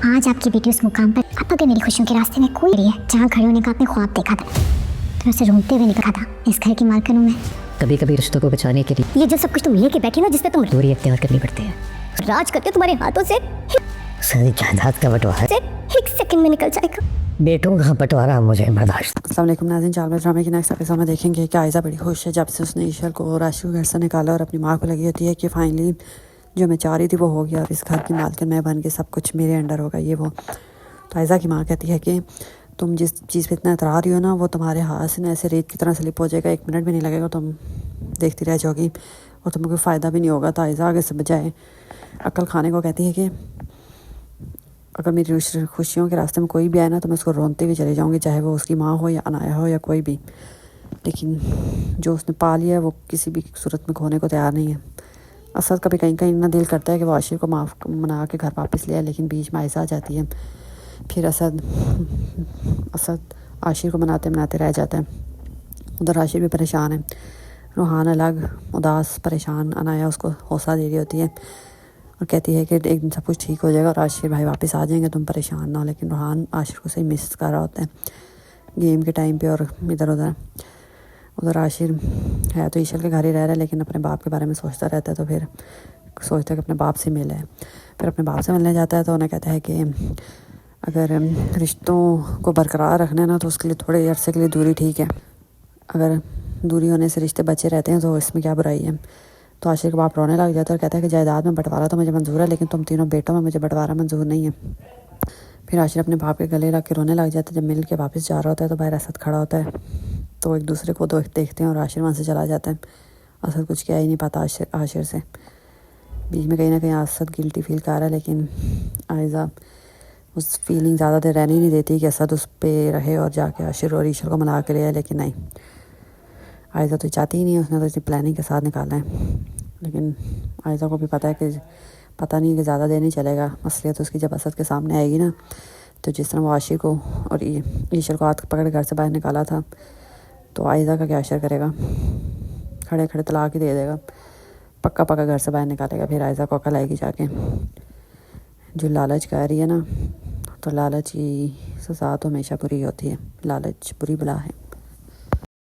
आज आपकी बेटी उस मुकाम पर, अब अगर मेरी खुशियों के रास्ते में कोई है जहाँ खड़े होने का आपने ख्वाब देखा था, तो उसे रोते हुए निकला था, इस घर की मालकिन हूँ मैं। कभी कभी रिश्तों को बचाने के लिए ये जो सब कुछ तुम लेके बैठी ना, जिसपे तुम दूरी अख्तियार करनी पड़ती है। राज करते हो, तुम्हारे हाथों से सारी जायदाद का बंटवारा एक सेकंड में निकल जाएगा। बेटों का बंटवारा मुझे बर्दाश्त। अस्सलाम वालेकुम नाज़रीन, चालबाज़ ड्रामे के नेक्स्ट एपिसोड में देखेंगे कि आयज़ा बड़ी खुश है जब से उसने ईशल को राशि के घर से निकाला और अपनी माँ को लगी होती है कि फाइनली जो मैं चाह रही थी वो हो गया और इस घर की मालकिन मैं बन के सब कुछ मेरे अंडर होगा ये वो। तो आयज़ा की माँ कहती है कि तुम जिस चीज़ पे इतना इतरा रही हो ना, वो तुम्हारे हाथ से ना ऐसे रेत की तरह स्लिप हो जाएगा, 1 मिनट भी नहीं लगेगा, तुम देखती रह जाओगी और तुम्हें कोई फ़ायदा भी नहीं होगा। तो आयज़ा आगे से बजाय अक्ल खाने को कहती है कि अगर मेरी खुशियों के रास्ते में कोई भी आए ना तो मैं उसको रोनते हुए चले जाऊँगी, चाहे वो उसकी माँ हो या अनाया हो या कोई भी। लेकिन जो उसने पा लिया है वो किसी भी सूरत में खोने को तैयार नहीं है। असद का भी कहीं कहीं ना दिल करता है कि वो आशिर को माफ़ मना के घर वापस ले आए, लेकिन बीच में आयशा आ जाती है। फिर असद आशिर को मनाते मनाते रह जाता है। उधर आशिर भी परेशान है, रूहान अलग उदास परेशान। अनाया उसको हौसला दे रही होती है और कहती है कि एक दिन सब कुछ ठीक हो जाएगा और आशिर भाई वापस आ जाएंगे, तुम परेशान ना हो। लेकिन रूहान आशिर को सही मिस कर रहा होता है गेम के टाइम पे और इधर उधर आशिर है तो ईशल के घर ही रह रहा है, लेकिन अपने बाप के बारे में सोचता रहता है। तो फिर सोचता है कि अपने बाप से मिले। फिर अपने बाप से मिलने जाता है तो उन्हें कहता है कि अगर रिश्तों को बरकरार रखना है ना तो उसके लिए थोड़े अरसे के लिए दूरी ठीक है, अगर दूरी होने से रिश्ते बचे रहते हैं तो इसमें क्या बुराई है। तो आशिर के बाप रोने लग जाता है और कहता है कि जायदाद में बंटवारा तो मुझे मंजूर है, लेकिन तुम तीनों बेटों में मुझे बंटवारा मंजूर नहीं है। फिर आशिर अपने बाप के गले लग के रोने लग जाता है। जब मिल के वापस जा रहा होता है तो बाहर असद खड़ा होता है, तो एक दूसरे को देखते हैं और आशिर वहाँ से चला जाता है। असद कुछ कह ही नहीं पाता आशिर से। बीच में कहीं ना कहीं असद गिल्टी फील कर रहा है, लेकिन आयज़ा उस फीलिंग ज़्यादा देर रहने ही नहीं देती कि असद उस पर रहे और जाके आशिर और ईशल को मना के ले आए। लेकिन नहीं, आयज़ा तो चाहती ही नहीं है, उसने तो इतनी प्लानिंग के साथ निकाला है। लेकिन आयज़ा को भी पता नहीं कि ज़्यादा देर नहीं चलेगा। असलियत उसकी जब असद के सामने आएगी ना, तो जिस तरह वो आशिर को और ईशल को हाथ पकड़ घर से बाहर निकाला था, तो आयज़ा का क्या असर करेगा, खड़े खड़े तलाक ही दे देगा, पक्का घर से बाहर निकालेगा। फिर आयज़ा को अकल आएगी जाके, जो लालच कर रही है ना, तो लालच की सज़ा तो हमेशा बुरी होती है, लालच बुरी बला है।